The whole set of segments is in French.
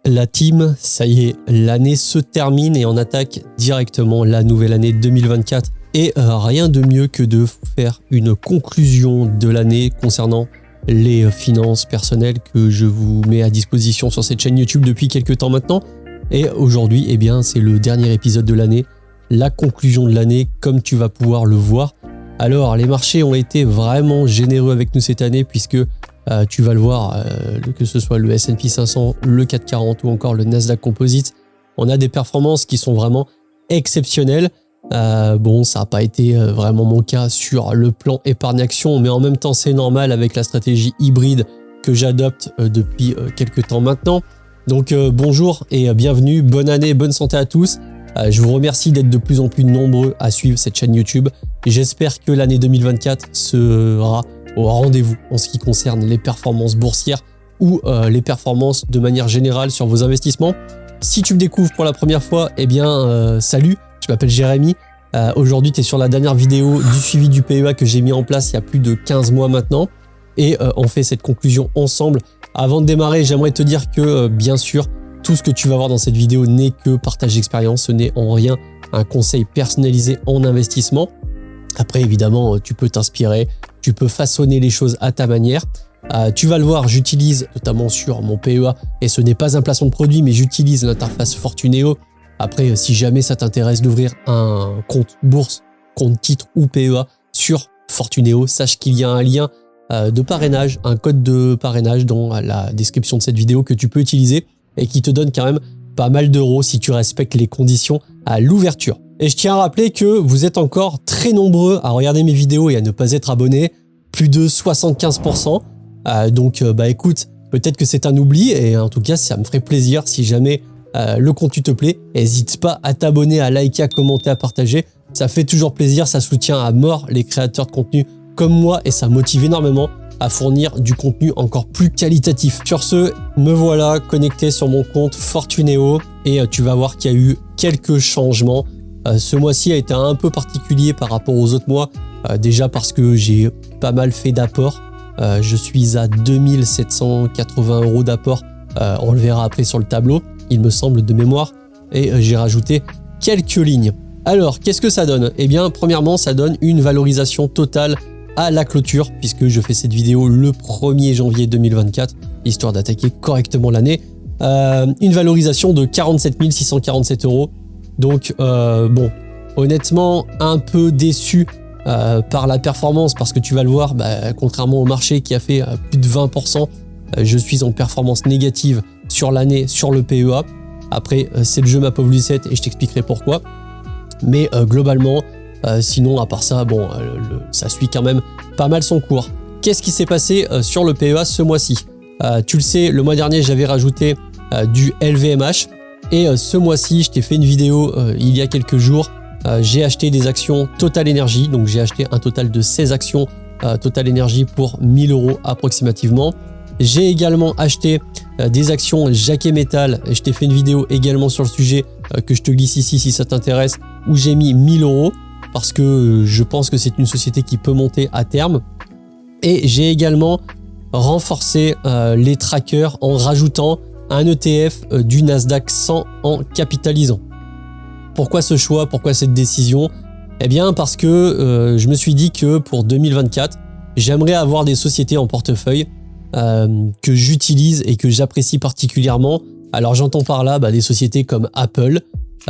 La team, ça y est, l'année se termine et on attaque directement la nouvelle année 2024. Et rien de mieux que de faire une conclusion de l'année concernant les finances personnelles que je vous mets à disposition sur cette chaîne YouTube depuis quelques temps maintenant. Et aujourd'hui, eh bien, c'est le dernier épisode de l'année, la conclusion de l'année, comme tu vas pouvoir le voir. Alors, les marchés ont été vraiment généreux avec nous cette année puisque tu vas le voir, que ce soit le S&P 500, le CAC 40 ou encore le Nasdaq Composite, on a des performances qui sont vraiment exceptionnelles. Bon, ça n'a pas été vraiment mon cas sur le plan épargne-action, mais en même temps, c'est normal avec la stratégie hybride que j'adopte depuis quelques temps maintenant. Donc, bonjour et bienvenue, bonne année, bonne santé à tous. Je vous remercie d'être de plus en plus nombreux à suivre cette chaîne YouTube. J'espère que l'année 2024 sera au rendez-vous en ce qui concerne les performances boursières ou les performances de manière générale sur vos investissements. Si tu me découvres pour la première fois, eh bien, salut, je m'appelle Jérémy. Aujourd'hui, tu es sur la dernière vidéo du suivi du PEA que j'ai mis en place il y a plus de 15 mois maintenant. Et on fait cette conclusion ensemble. Avant de démarrer, j'aimerais te dire que, bien sûr, tout ce que tu vas voir dans cette vidéo n'est que partage d'expérience. Ce n'est en rien un conseil personnalisé en investissement. Après, évidemment, tu peux t'inspirer, tu peux façonner les choses à ta manière. Tu vas le voir, j'utilise notamment sur mon PEA, et ce n'est pas un placement de produit, mais j'utilise l'interface Fortuneo. Après, si jamais ça t'intéresse d'ouvrir un compte bourse, compte titre ou PEA sur Fortuneo, sache qu'il y a un lien de parrainage, un code de parrainage dans la description de cette vidéo que tu peux utiliser et qui te donne quand même pas mal d'euros si tu respectes les conditions à l'ouverture. Et je tiens à rappeler que vous êtes encore très nombreux à regarder mes vidéos et à ne pas être abonnés, plus de 75%. Donc écoute, peut-être que c'est un oubli et en tout cas ça me ferait plaisir si jamais le contenu te plaît. N'hésite pas à t'abonner, à liker, à commenter, à partager. Ça fait toujours plaisir, ça soutient à mort les créateurs de contenu comme moi et ça motive énormément à fournir du contenu encore plus qualitatif. Sur ce, me voilà connecté sur mon compte Fortuneo et tu vas voir qu'il y a eu quelques changements. Ce mois-ci a été un peu particulier par rapport aux autres mois, déjà parce que j'ai pas mal fait d'apports. Je suis à 2780 € d'apport, on le verra après sur le tableau, il me semble de mémoire, et j'ai rajouté quelques lignes. Alors, qu'est-ce que ça donne? Eh bien, premièrement, ça donne une valorisation totale à la clôture, puisque je fais cette vidéo le 1er janvier 2024, histoire d'attaquer correctement l'année. Une valorisation de 47 647 €. Donc, bon, honnêtement, un peu déçu par la performance, parce que tu vas le voir, contrairement au marché qui a fait plus de 20%, je suis en performance négative sur l'année, sur le PEA. Après, c'est le jeu ma pauvre Lucette et je t'expliquerai pourquoi. Mais globalement, sinon, à part ça, bon, ça suit quand même pas mal son cours. Qu'est-ce qui s'est passé sur le PEA ce mois-ci? Tu le sais, le mois dernier, j'avais rajouté du LVMH. Et ce mois-ci, je t'ai fait une vidéo il y a quelques jours. J'ai acheté des actions Total Energy. Donc, j'ai acheté un total de 16 actions Total Energy pour 1000 € approximativement. J'ai également acheté des actions Jacquet Metal. Je t'ai fait une vidéo également sur le sujet que je te glisse ici si ça t'intéresse, où j'ai mis 1000 € parce que je pense que c'est une société qui peut monter à terme. Et j'ai également renforcé les trackers en rajoutant un ETF du Nasdaq 100 en capitalisant. Pourquoi ce choix? Pourquoi cette décision? Eh bien parce que je me suis dit que pour 2024, j'aimerais avoir des sociétés en portefeuille que j'utilise et que j'apprécie particulièrement. Alors j'entends par là des sociétés comme Apple,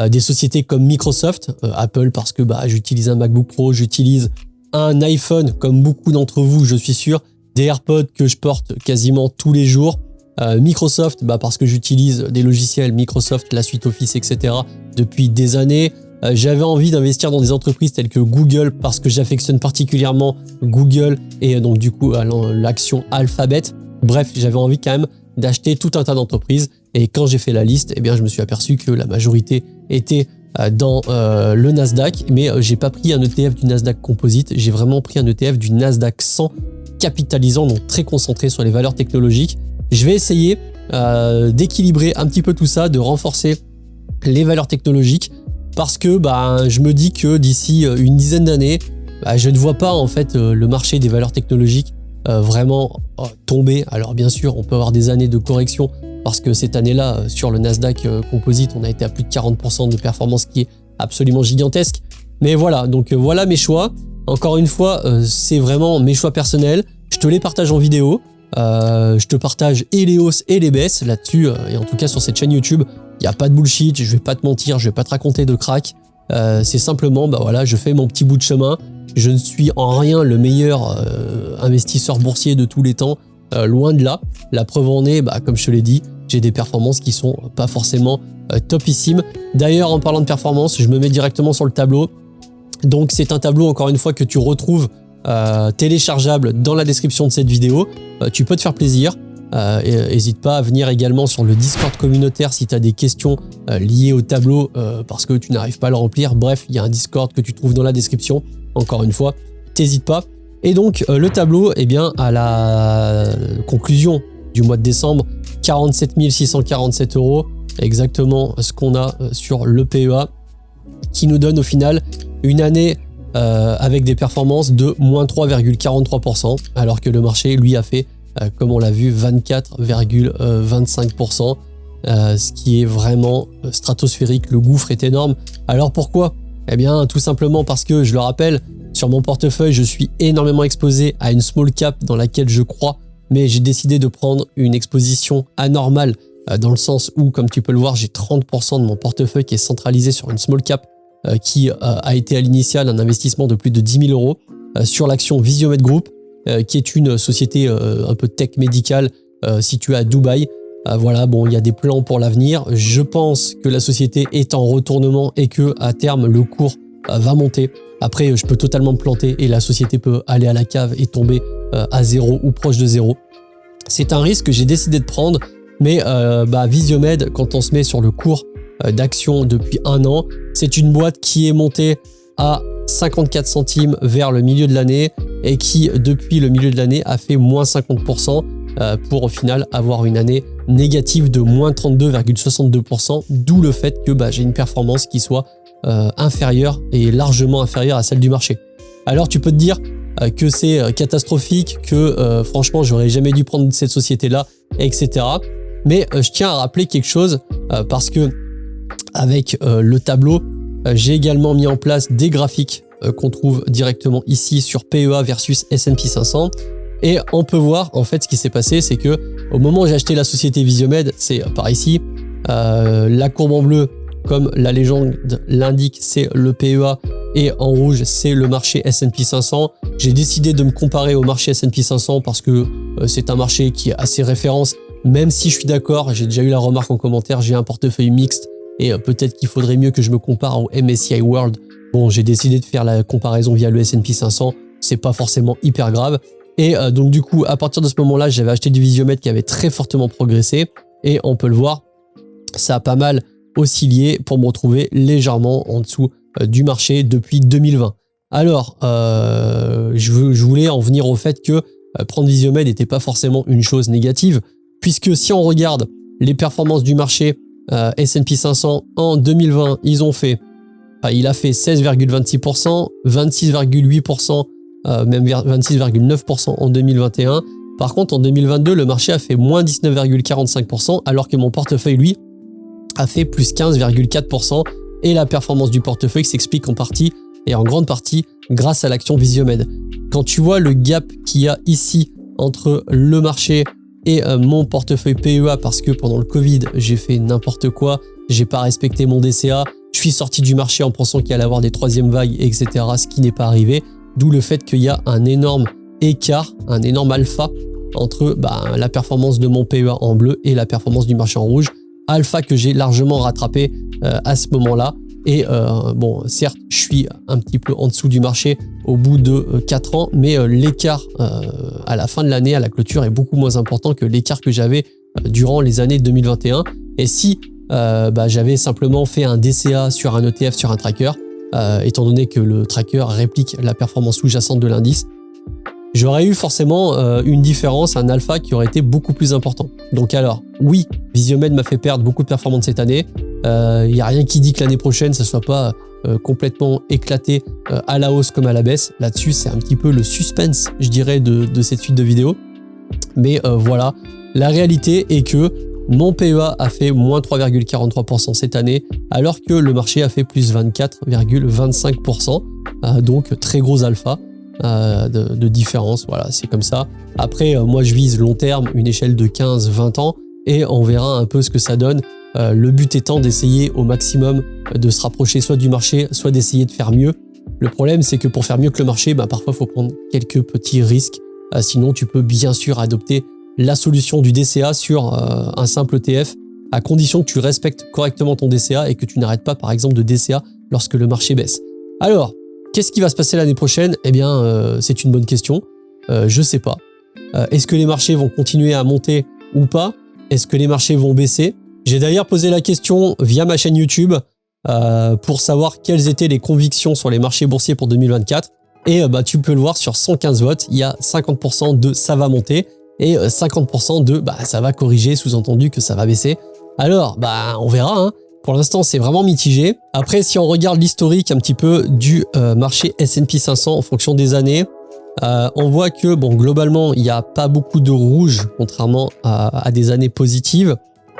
des sociétés comme Microsoft. Apple parce que j'utilise un MacBook Pro, j'utilise un iPhone comme beaucoup d'entre vous, je suis sûr, des AirPods que je porte quasiment tous les jours. Microsoft, parce que j'utilise des logiciels Microsoft, la suite Office, etc. depuis des années. J'avais envie d'investir dans des entreprises telles que Google parce que j'affectionne particulièrement Google et donc du coup l'action Alphabet. Bref, j'avais envie quand même d'acheter tout un tas d'entreprises et quand j'ai fait la liste, eh bien, je me suis aperçu que la majorité était dans le Nasdaq, mais j'ai pas pris un ETF du Nasdaq Composite, j'ai vraiment pris un ETF du Nasdaq 100 capitalisant, donc très concentré sur les valeurs technologiques. Je vais essayer d'équilibrer un petit peu tout ça, de renforcer les valeurs technologiques parce que je me dis que d'ici une dizaine d'années, je ne vois pas en fait le marché des valeurs technologiques vraiment tomber. Alors bien sûr, on peut avoir des années de correction parce que cette année-là, sur le Nasdaq Composite, on a été à plus de 40% de performance, qui est absolument gigantesque. Mais voilà, donc voilà mes choix. Encore une fois, c'est vraiment mes choix personnels. Je te les partage en vidéo. Je te partage et les hausses et les baisses là-dessus. Et en tout cas, sur cette chaîne YouTube, il n'y a pas de bullshit. Je vais pas te mentir, je vais pas te raconter de crack. C'est simplement, bah voilà, je fais mon petit bout de chemin. Je ne suis en rien le meilleur investisseur boursier de tous les temps. Loin de là. La preuve en est, bah, comme je te l'ai dit, j'ai des performances qui sont pas forcément topissimes. D'ailleurs, en parlant de performance, je me mets directement sur le tableau. Donc c'est un tableau, encore une fois, que tu retrouves téléchargeable dans la description de cette vidéo. Tu peux te faire plaisir. N'hésite pas à venir également sur le Discord communautaire si tu as des questions liées au tableau parce que tu n'arrives pas à le remplir. Bref, il y a un Discord que tu trouves dans la description. Encore une fois, n'hésite pas. Et donc le tableau, eh bien, à la conclusion du mois de décembre, 47 647 €, exactement ce qu'on a sur le PEA, qui nous donne au final une année avec des performances de moins 3,43%, alors que le marché, lui, a fait, comme on l'a vu, 24,25%, ce qui est vraiment stratosphérique. Le gouffre est énorme. Alors pourquoi? Eh bien, tout simplement parce que, je le rappelle, sur mon portefeuille, je suis énormément exposé à une small cap dans laquelle je crois, mais j'ai décidé de prendre une exposition anormale, dans le sens où, comme tu peux le voir, j'ai 30% de mon portefeuille qui est centralisé sur une small cap qui a été à l'initiale un investissement de plus de 10 000 € sur l'action Visiomed Group, qui est une société un peu tech médicale située à Dubaï. Voilà, bon, il y a des plans pour l'avenir. Je pense que la société est en retournement et que à terme, le cours va monter. Après, je peux totalement me planter et la société peut aller à la cave et tomber à zéro ou proche de zéro. C'est un risque que j'ai décidé de prendre, mais Visiomed, quand on se met sur le cours d'action depuis un an, c'est une boîte qui est montée à 54 centimes vers le milieu de l'année et qui, depuis le milieu de l'année, a fait moins 50% pour au final avoir une année négative de moins 32,62%, d'où le fait que j'ai une performance qui soit inférieure et largement inférieure à celle du marché. Alors tu peux te dire que c'est catastrophique, que franchement j'aurais jamais dû prendre cette société-là, etc. Mais je tiens à rappeler quelque chose parce que avec le tableau, j'ai également mis en place des graphiques qu'on trouve directement ici sur PEA versus S&P 500. Et on peut voir en fait ce qui s'est passé, c'est que au moment où j'ai acheté la société Visiomed, c'est par ici, la courbe en bleu, comme la légende l'indique, c'est le PEA et en rouge, c'est le marché S&P 500. J'ai décidé de me comparer au marché S&P 500 parce que c'est un marché qui est assez référence, même si je suis d'accord, j'ai déjà eu la remarque en commentaire, j'ai un portefeuille mixte et peut-être qu'il faudrait mieux que je me compare au MSCI World. Bon, j'ai décidé de faire la comparaison via le S&P 500, c'est pas forcément hyper grave. Et donc du coup, à partir de ce moment-là, j'avais acheté du Visiomed qui avait très fortement progressé. Et on peut le voir, ça a pas mal oscillé pour me retrouver légèrement en dessous du marché depuis 2020. Alors, je voulais en venir au fait que prendre Visiomed n'était pas forcément une chose négative, puisque si on regarde les performances du marché S&P 500 en 2020, il a fait 16,26%, 26,8%, même 26,9% en 2021. Par contre, en 2022, le marché a fait moins 19,45%, alors que mon portefeuille, lui, a fait plus 15,4%. Et la performance du portefeuille s'explique en partie, et en grande partie, grâce à l'action Visiomed. Quand tu vois le gap qu'il y a ici entre le marché et mon portefeuille PEA, parce que pendant le Covid, j'ai fait n'importe quoi, j'ai pas respecté mon DCA, je suis sorti du marché en pensant qu'il allait avoir des troisièmes vagues, etc., ce qui n'est pas arrivé. D'où le fait qu'il y a un énorme écart, un énorme alpha entre la performance de mon PEA en bleu et la performance du marché en rouge. Alpha que j'ai largement rattrapé à ce moment-là. Et bon, certes, je suis un petit peu en dessous du marché au bout de 4 ans, mais l'écart à la fin de l'année, à la clôture, est beaucoup moins important que l'écart que j'avais durant les années 2021. Et si j'avais simplement fait un DCA sur un ETF, sur un tracker, étant donné que le tracker réplique la performance sous-jacente de l'indice, j'aurais eu forcément une différence, un alpha qui aurait été beaucoup plus important. Donc alors, oui, Visiomed m'a fait perdre beaucoup de performance cette année. Il n'y a rien qui dit que l'année prochaine, ça ne soit pas complètement éclaté à la hausse comme à la baisse. Là-dessus, c'est un petit peu le suspense, je dirais, de cette suite de vidéos. Mais voilà, la réalité est que Mon PEA a fait moins 3,43% cette année, alors que le marché a fait plus 24,25%. Donc très gros alpha de différence, voilà, c'est comme ça. Après, moi je vise long terme, une échelle de 15-20 ans, et on verra un peu ce que ça donne. Le but étant d'essayer au maximum de se rapprocher soit du marché, soit d'essayer de faire mieux. Le problème, c'est que pour faire mieux que le marché, parfois il faut prendre quelques petits risques. Sinon, tu peux bien sûr adopter la solution du DCA sur un simple ETF, à condition que tu respectes correctement ton DCA et que tu n'arrêtes pas, par exemple, de DCA lorsque le marché baisse. Alors, qu'est-ce qui va se passer l'année prochaine? Eh bien, c'est une bonne question. Je sais pas. Est-ce que les marchés vont continuer à monter ou pas? Est-ce que les marchés vont baisser? J'ai d'ailleurs posé la question via ma chaîne YouTube pour savoir quelles étaient les convictions sur les marchés boursiers pour 2024. Et tu peux le voir sur 115 votes, il y a 50% de ça va monter et 50% de ça va corriger, sous-entendu que ça va baisser. Alors, on verra, hein. Pour l'instant, c'est vraiment mitigé. Après, si on regarde l'historique un petit peu du marché S&P 500 en fonction des années, on voit que globalement, il n'y a pas beaucoup de rouge, contrairement à des années positives.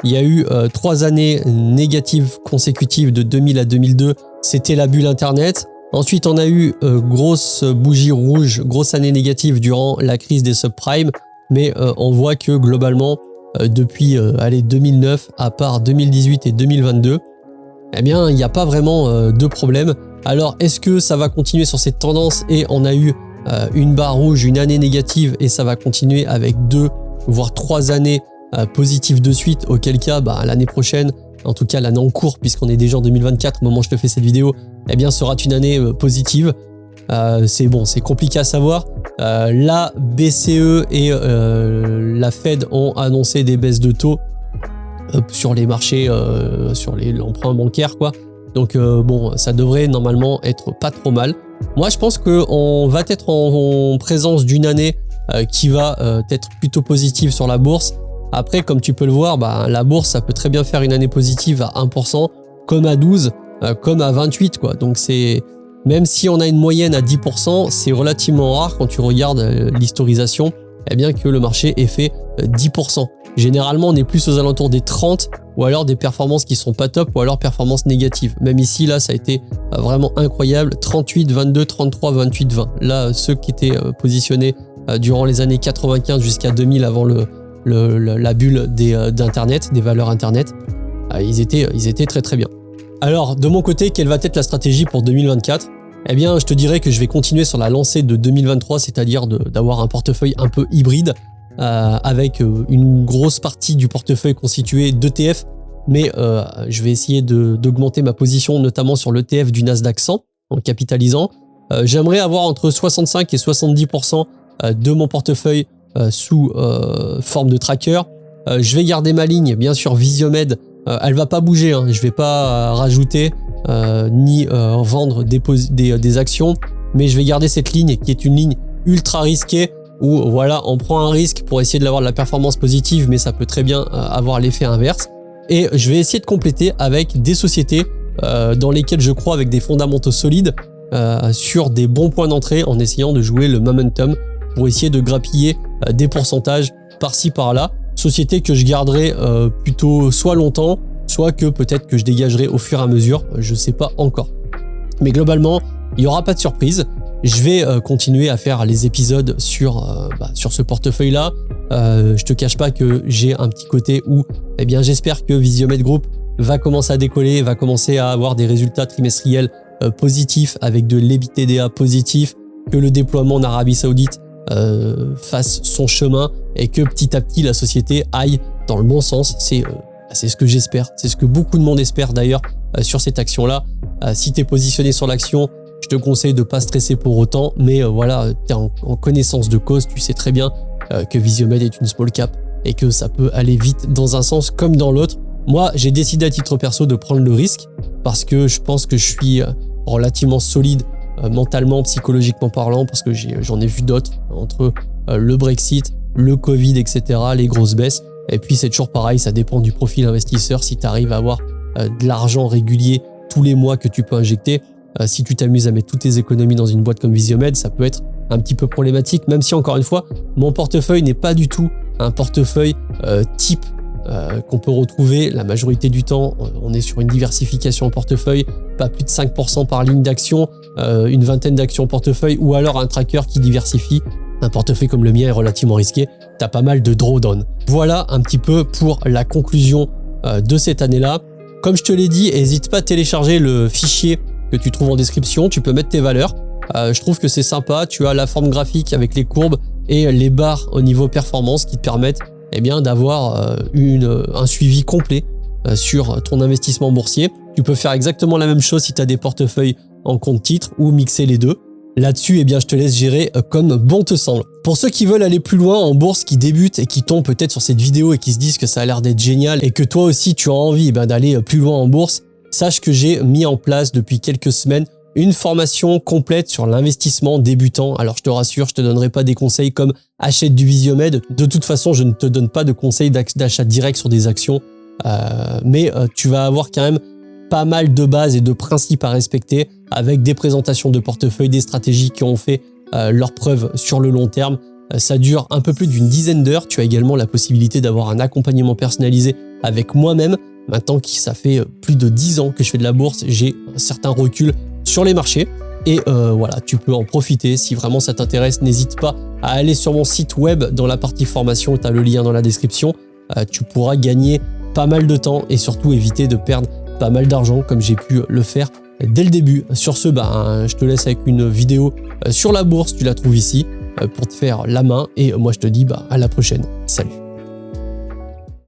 Il y a eu 3 années négatives consécutives de 2000 à 2002, c'était la bulle Internet. Ensuite, on a eu grosse bougie rouge, grosse année négative durant la crise des subprimes, mais on voit que globalement, depuis 2009, à part 2018 et 2022, eh bien, il n'y a pas vraiment de problème. Alors, est-ce que ça va continuer sur cette tendance et on a eu une barre rouge, une année négative et ça va continuer avec 2 voire 3 années positives de suite, auquel cas, l'année prochaine, en tout cas l'année en cours, puisqu'on est déjà en 2024 au moment où je te fais cette vidéo, eh bien, sera une année positive. C'est compliqué à savoir. La BCE et la Fed ont annoncé des baisses de taux sur les marchés, sur l'emprunt bancaire, quoi. Donc ça devrait normalement être pas trop mal. Moi, je pense qu'on va être en présence d'une année qui va être plutôt positive sur la bourse. Après, comme tu peux le voir, la bourse, ça peut très bien faire une année positive à 1%, comme à 12%, comme à 28%, quoi. Donc même si on a une moyenne à 10%, c'est relativement rare quand tu regardes l'historisation, eh bien que le marché ait fait 10%. Généralement, on est plus aux alentours des 30 ou alors des performances qui sont pas top ou alors performances négatives. Même ici, là, ça a été vraiment incroyable. 38, 22, 33, 28, 20. Là, ceux qui étaient positionnés durant les années 95 jusqu'à 2000 avant la bulle d'Internet, des valeurs Internet, ils étaient très très bien. Alors, de mon côté, quelle va être la stratégie pour 2024? Eh bien, je te dirais que je vais continuer sur la lancée de 2023, c'est-à-dire d'avoir un portefeuille un peu hybride, avec une grosse partie du portefeuille constituée d'ETF, mais je vais essayer d'augmenter ma position, notamment sur l'ETF du Nasdaq 100, en capitalisant. J'aimerais avoir entre 65 et 70% de mon portefeuille sous forme de tracker. Je vais garder ma ligne, bien sûr, Visiomed. Elle va pas bouger, hein. Je vais pas rajouter ni vendre des actions, mais je vais garder cette ligne qui est une ligne ultra risquée où voilà, on prend un risque pour essayer de l'avoir de la performance positive, mais ça peut très bien avoir l'effet inverse. Et je vais essayer de compléter avec des sociétés dans lesquelles je crois avec des fondamentaux solides sur des bons points d'entrée en essayant de jouer le momentum pour essayer de grappiller des pourcentages par-ci par-là. Société que je garderai plutôt soit longtemps, soit que peut-être que je dégagerai au fur et à mesure, je ne sais pas encore. Mais globalement, il n'y aura pas de surprise. Je vais continuer à faire les épisodes sur ce portefeuille-là. Je te cache pas que j'ai un petit côté où j'espère que Visiomed Group va commencer à décoller, va commencer à avoir des résultats trimestriels positifs avec de l'EBITDA positif, que le déploiement en Arabie Saoudite fasse son chemin et que petit à petit la société aille dans le bon sens. C'est ce que j'espère, c'est ce que beaucoup de monde espère d'ailleurs sur cette action-là. Si tu es positionné sur l'action, je te conseille de ne pas stresser pour autant, mais voilà, tu es en connaissance de cause, tu sais très bien que Visiomed est une small cap et que ça peut aller vite dans un sens comme dans l'autre. Moi, j'ai décidé à titre perso de prendre le risque parce que je pense que je suis relativement solide mentalement, psychologiquement parlant, parce que j'en ai vu d'autres entre le Brexit, le Covid, etc., les grosses baisses. Et puis c'est toujours pareil, ça dépend du profil investisseur. Si tu arrives à avoir de l'argent régulier tous les mois que tu peux injecter, si tu t'amuses à mettre toutes tes économies dans une boîte comme Visiomed, ça peut être un petit peu problématique, même si encore une fois, mon portefeuille n'est pas du tout un portefeuille type qu'on peut retrouver la majorité du temps. On est sur une diversification en portefeuille, pas plus de 5% par ligne d'action, une vingtaine d'actions en portefeuille, ou alors un tracker qui diversifie. Un portefeuille comme le mien est relativement risqué, tu as pas mal de drawdown. Voilà un petit peu pour la conclusion de cette année-là. Comme je te l'ai dit, n'hésite pas à télécharger le fichier que tu trouves en description, tu peux mettre tes valeurs. Je trouve que c'est sympa, tu as la forme graphique avec les courbes et les barres au niveau performance qui te permettent d'avoir un suivi complet sur ton investissement boursier. Tu peux faire exactement la même chose si tu as des portefeuilles en compte titre ou mixer les deux. Là-dessus, je te laisse gérer comme bon te semble. Pour ceux qui veulent aller plus loin en bourse, qui débutent et qui tombent peut-être sur cette vidéo et qui se disent que ça a l'air d'être génial et que toi aussi tu as envie d'aller plus loin en bourse, sache que j'ai mis en place depuis quelques semaines une formation complète sur l'investissement débutant. Alors je te rassure, je te donnerai pas des conseils comme achète du Visiomède. De toute façon, je ne te donne pas de conseils d'achat direct sur des actions, mais tu vas avoir quand même pas mal de bases et de principes à respecter avec des présentations de portefeuille, des stratégies qui ont fait leurs preuves sur le long terme. Ça dure un peu plus d'une dizaine d'heures. Tu as également la possibilité d'avoir un accompagnement personnalisé avec moi-même. Maintenant que ça fait plus de 10 ans que je fais de la bourse, j'ai un certain recul sur les marchés. Et voilà, tu peux en profiter. Si vraiment ça t'intéresse, n'hésite pas à aller sur mon site web dans la partie formation. Tu as le lien dans la description. Tu pourras gagner pas mal de temps et surtout éviter de perdre pas mal d'argent comme j'ai pu le faire dès le début. Sur ce, je te laisse avec une vidéo sur la bourse. Tu la trouves ici pour te faire la main. Et moi, je te dis à la prochaine. Salut.